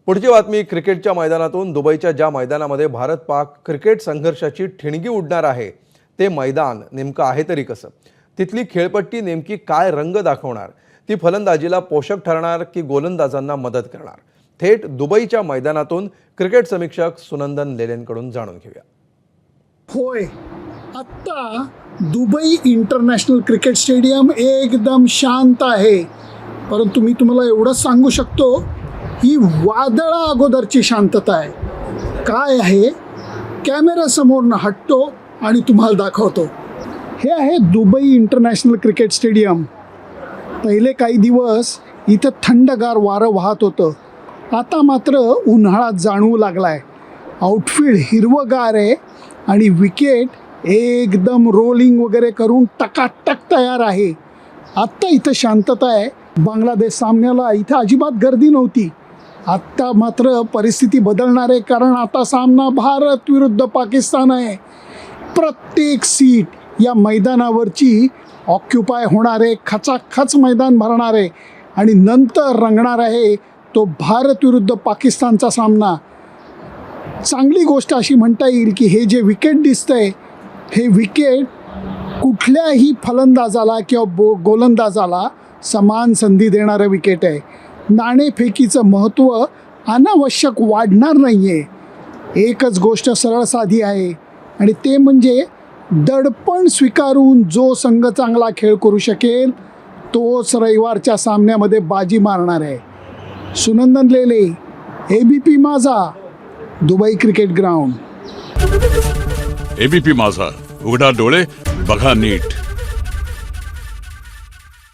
पुढची बातमी क्रिकेटच्या मैदानातून. दुबईच्या ज्या मैदानामध्ये भारत पाक क्रिकेट संघर्षाची ठिणगी उडणार आहे ते मैदान नेमकं आहे तरी कसं? तिथली खेळपट्टी नेमकी काय रंग दाखवणार? ती फलंदाजीला पोषक ठरणार की गोलंदाजांना मदत करणार? थेट दुबईच्या मैदानातून क्रिकेट समीक्षक सुनंदन लेलेंकडून जाणून घेऊया. होय, आत्ता दुबई इंटरनॅशनल क्रिकेट स्टेडियम एकदम शांत आहे. परंतु मी तुम्हाला एवढंच सांगू शकतो, ही वादळा अगोदरची शांतता आहे. काय आहे, कॅमेरासमोरनं हटतो आणि तुम्हाला दाखवतो. हे आहे दुबई इंटरनॅशनल क्रिकेट स्टेडियम. पहिले काही दिवस इथं थंडगार वारं वाहत होतं. आता मात्र उन्हाळा जाणवू लागला आहे. आउटफील्ड हिरवंगार आहे आणि विकेट एकदम रोलिंग वगैरे करून टकाटक तयार आहे. आत्ता इथं शांतता आहे. बांगलादेश सामन्याला इथं अजिबात गर्दी नव्हती. आत्ता मात्र परिस्थिती बदलणार आहे, कारण आता सामना भारत विरुद्ध पाकिस्तान आहे. प्रत्येक सीट या मैदानावरची ऑक्युपाय होणार आहे. खचाखच मैदान भरणार आहे आणि नंतर रंगणार आहे तो भारत विरुद्ध पाकिस्तानचा सामना. चांगली गोष्ट अशी म्हणता येईल की हे जे विकेट दिसतंय, हे विकेट कुठल्याही फलंदाजाला किंवा गोलंदाजाला समान संधी देणारं विकेट आहे. नाणेफेकीचं महत्त्व अनावश्यक वाढणार नाही आहे. एकच गोष्ट सरळ साधी आहे आणि ते म्हणजे दडपण स्वीकारून जो संघ चांगला खेळ करू शकेल तोच रविवारच्या सामन्यामध्ये बाजी मारणार आहे. सुनंदन लेले, ABP माझा, दुबई क्रिकेट ग्राउंड. ABP माझा, उघडा डोळे बघा नीट.